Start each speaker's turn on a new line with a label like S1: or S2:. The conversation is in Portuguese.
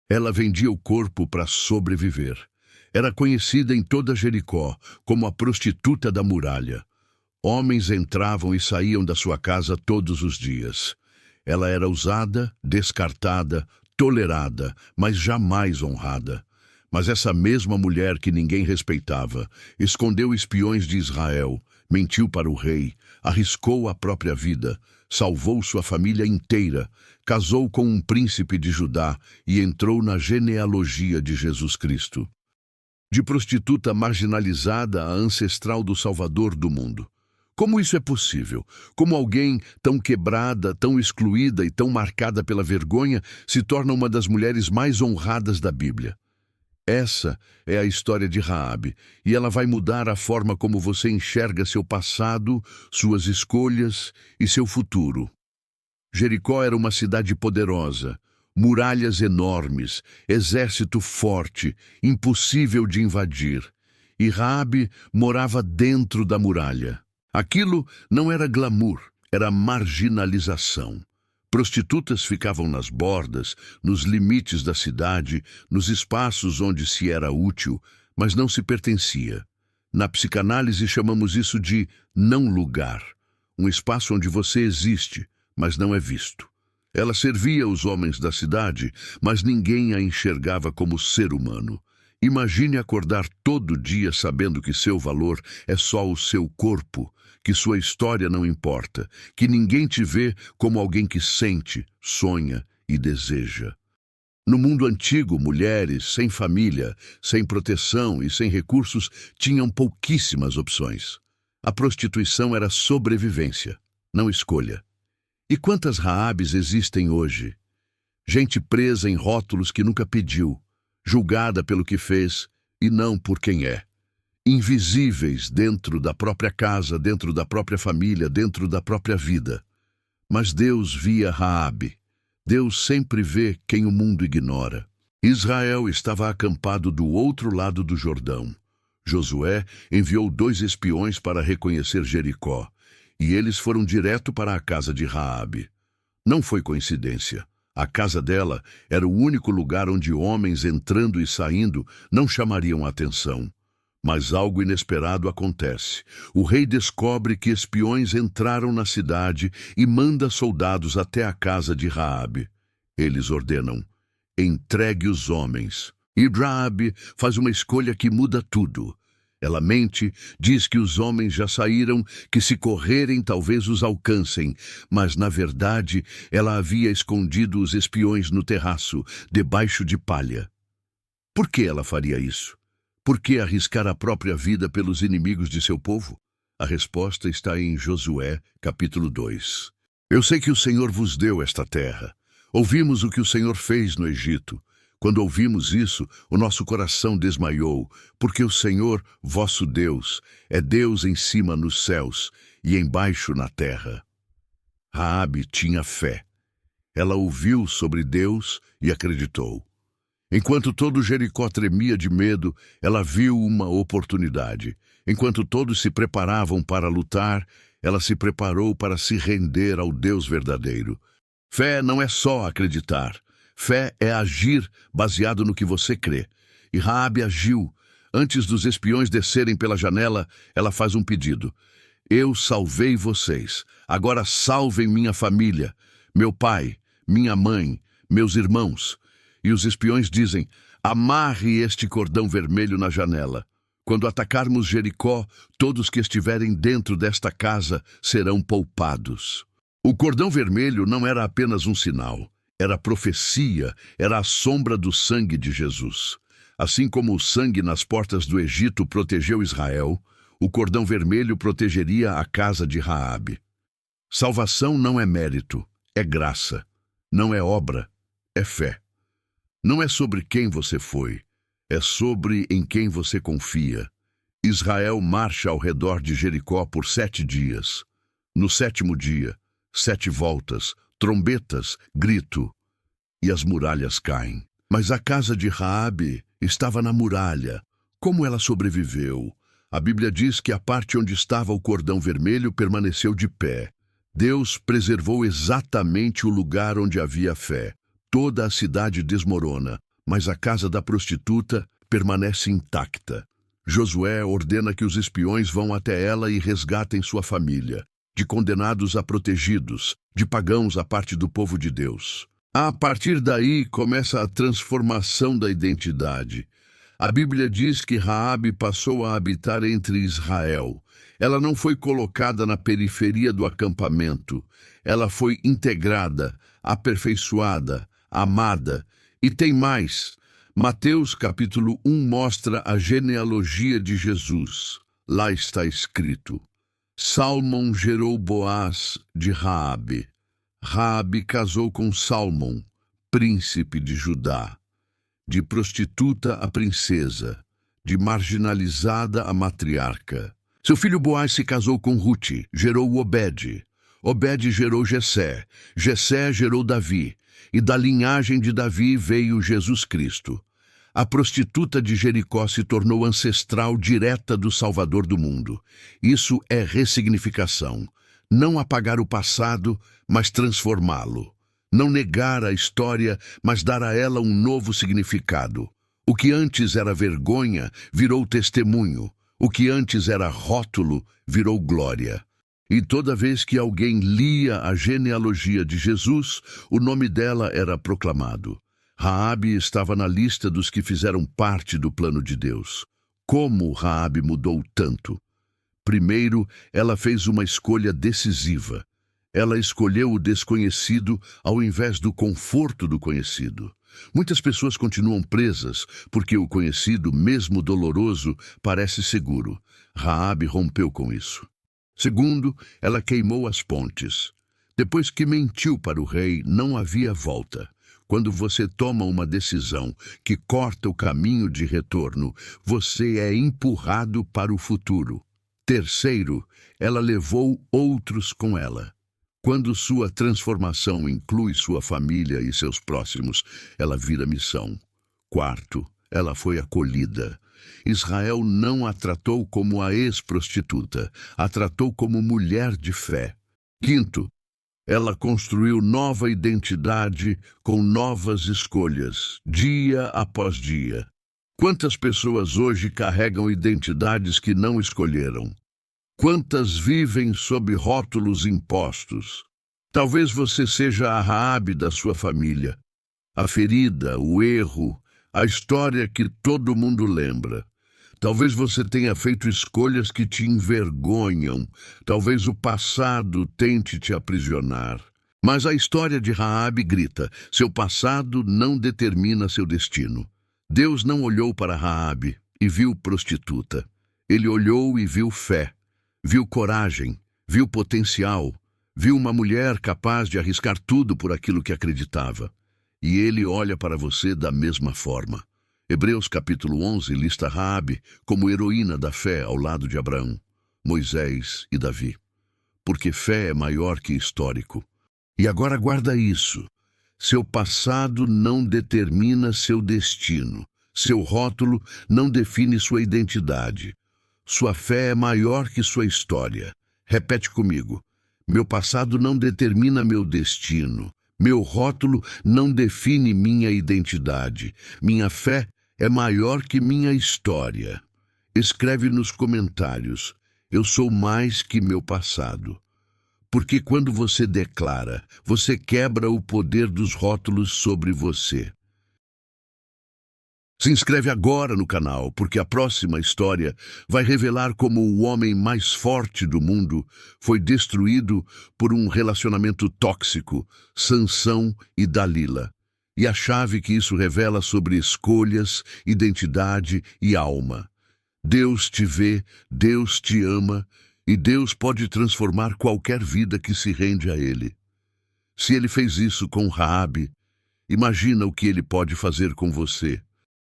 S1: Ela vendia o corpo para sobreviver. Era conhecida em toda Jericó como a prostituta da muralha. Homens entravam e saíam da sua casa todos os dias. Ela era usada, descartada, tolerada, mas jamais honrada. Mas essa mesma mulher que ninguém respeitava, escondeu espiões de Israel, mentiu para o rei, arriscou a própria vida, salvou sua família inteira, casou com um príncipe de Judá e entrou na genealogia de Jesus Cristo. De prostituta marginalizada a ancestral do Salvador do mundo. Como isso é possível? Como alguém tão quebrada, tão excluída e tão marcada pela vergonha se torna uma das mulheres mais honradas da Bíblia? Essa é a história de Raabe, e ela vai mudar a forma como você enxerga seu passado, suas escolhas e seu futuro. Jericó era uma cidade poderosa, muralhas enormes, exército forte, impossível de invadir. E Raabe morava dentro da muralha. Aquilo não era glamour, era marginalização. Prostitutas ficavam nas bordas, nos limites da cidade, nos espaços onde se era útil, mas não se pertencia. Na psicanálise chamamos isso de não-lugar, um espaço onde você existe, mas não é visto. Ela servia os homens da cidade, mas ninguém a enxergava como ser humano. Imagine acordar todo dia sabendo que seu valor é só o seu corpo, que sua história não importa, que ninguém te vê como alguém que sente, sonha e deseja. No mundo antigo, mulheres sem família, sem proteção e sem recursos tinham pouquíssimas opções. A prostituição era sobrevivência, não escolha. E quantas Raabes existem hoje? Gente presa em rótulos que nunca pediu, julgada pelo que fez e não por quem é. Invisíveis dentro da própria casa, dentro da própria família, dentro da própria vida. Mas Deus via Raabe. Deus sempre vê quem o mundo ignora. Israel estava acampado do outro lado do Jordão. Josué enviou 2 espiões para reconhecer Jericó, e eles foram direto para a casa de Raabe. Não foi coincidência. A casa dela era o único lugar onde homens entrando e saindo não chamariam atenção. Mas algo inesperado acontece. O rei descobre que espiões entraram na cidade e manda soldados até a casa de Raabe. Eles ordenam: entregue os homens. E Raabe faz uma escolha que muda tudo. Ela mente, diz que os homens já saíram, que se correrem talvez os alcancem, mas na verdade ela havia escondido os espiões no terraço, debaixo de palha. Por que ela faria isso? Por que arriscar a própria vida pelos inimigos de seu povo? A resposta está em Josué, capítulo 2. Eu sei que o Senhor vos deu esta terra. Ouvimos o que o Senhor fez no Egito. Quando ouvimos isso, o nosso coração desmaiou, porque o Senhor, vosso Deus, é Deus em cima nos céus e embaixo na terra. Raabe tinha fé. Ela ouviu sobre Deus e acreditou. Enquanto todo Jericó tremia de medo, ela viu uma oportunidade. Enquanto todos se preparavam para lutar, ela se preparou para se render ao Deus verdadeiro. Fé não é só acreditar. Fé é agir baseado no que você crê. E Raabe agiu. Antes dos espiões descerem pela janela, ela faz um pedido. Eu salvei vocês. Agora salvem minha família, meu pai, minha mãe, meus irmãos. E os espiões dizem: amarre este cordão vermelho na janela. Quando atacarmos Jericó, todos que estiverem dentro desta casa serão poupados. O cordão vermelho não era apenas um sinal. Era profecia, era a sombra do sangue de Jesus. Assim como o sangue nas portas do Egito protegeu Israel, o cordão vermelho protegeria a casa de Raabe. Salvação não é mérito, é graça. Não é obra, é fé. Não é sobre quem você foi, é sobre em quem você confia. Israel marcha ao redor de Jericó por 7 dias. No 7º dia, 7 voltas, trombetas, grito, e as muralhas caem. Mas a casa de Raabe estava na muralha. Como ela sobreviveu? A Bíblia diz que a parte onde estava o cordão vermelho permaneceu de pé. Deus preservou exatamente o lugar onde havia fé. Toda a cidade desmorona, mas a casa da prostituta permanece intacta. Josué ordena que os espiões vão até ela e resgatem sua família, de condenados a protegidos, de pagãos a parte do povo de Deus. A partir daí começa a transformação da identidade. A Bíblia diz que Raabe passou a habitar entre Israel. Ela não foi colocada na periferia do acampamento. Ela foi integrada, aperfeiçoada, amada. E tem mais. Mateus capítulo 1 mostra a genealogia de Jesus. Lá está escrito: Salmão gerou Boaz de Raabe. Raabe casou com Salmão, príncipe de Judá. De prostituta a princesa, de marginalizada a matriarca. Seu filho Boaz se casou com Rute, gerou Obed. Obed gerou Jessé, Jessé gerou Davi, e da linhagem de Davi veio Jesus Cristo. A prostituta de Jericó se tornou ancestral direta do Salvador do mundo. Isso é ressignificação. Não apagar o passado, mas transformá-lo. Não negar a história, mas dar a ela um novo significado. O que antes era vergonha, virou testemunho. O que antes era rótulo, virou glória. E toda vez que alguém lia a genealogia de Jesus, o nome dela era proclamado. Raabe estava na lista dos que fizeram parte do plano de Deus. Como Raabe mudou tanto? Primeiro, ela fez uma escolha decisiva. Ela escolheu o desconhecido ao invés do conforto do conhecido. Muitas pessoas continuam presas porque o conhecido, mesmo doloroso, parece seguro. Raabe rompeu com isso. Segundo, ela queimou as pontes. Depois que mentiu para o rei, não havia volta. Quando você toma uma decisão que corta o caminho de retorno, você é empurrado para o futuro. Terceiro, ela levou outros com ela. Quando sua transformação inclui sua família e seus próximos, ela vira missão. Quarto, ela foi acolhida. Israel não a tratou como a ex-prostituta, a tratou como mulher de fé. Quinto, ela construiu nova identidade com novas escolhas, dia após dia. Quantas pessoas hoje carregam identidades que não escolheram? Quantas vivem sob rótulos impostos? Talvez você seja a Raabe da sua família. A ferida, o erro, a história que todo mundo lembra. Talvez você tenha feito escolhas que te envergonham. Talvez o passado tente te aprisionar. Mas a história de Raabe grita: seu passado não determina seu destino. Deus não olhou para Raabe e viu prostituta. Ele olhou e viu fé. Viu coragem, viu potencial, viu uma mulher capaz de arriscar tudo por aquilo que acreditava. E ele olha para você da mesma forma. Hebreus capítulo 11 lista Raabe como heroína da fé ao lado de Abraão, Moisés e Davi. Porque fé é maior que histórico. E agora guarda isso. Seu passado não determina seu destino. Seu rótulo não define sua identidade. Sua fé é maior que sua história. Repete comigo. Meu passado não determina meu destino. Meu rótulo não define minha identidade. Minha fé é maior que minha história. Escreve nos comentários: eu sou mais que meu passado. Porque quando você declara, você quebra o poder dos rótulos sobre você. Se inscreve agora no canal, porque a próxima história vai revelar como o homem mais forte do mundo foi destruído por um relacionamento tóxico, Sansão e Dalila. E a chave que isso revela sobre escolhas, identidade e alma. Deus te vê, Deus te ama, e Deus pode transformar qualquer vida que se rende a Ele. Se Ele fez isso com Raabe, imagina o que Ele pode fazer com você.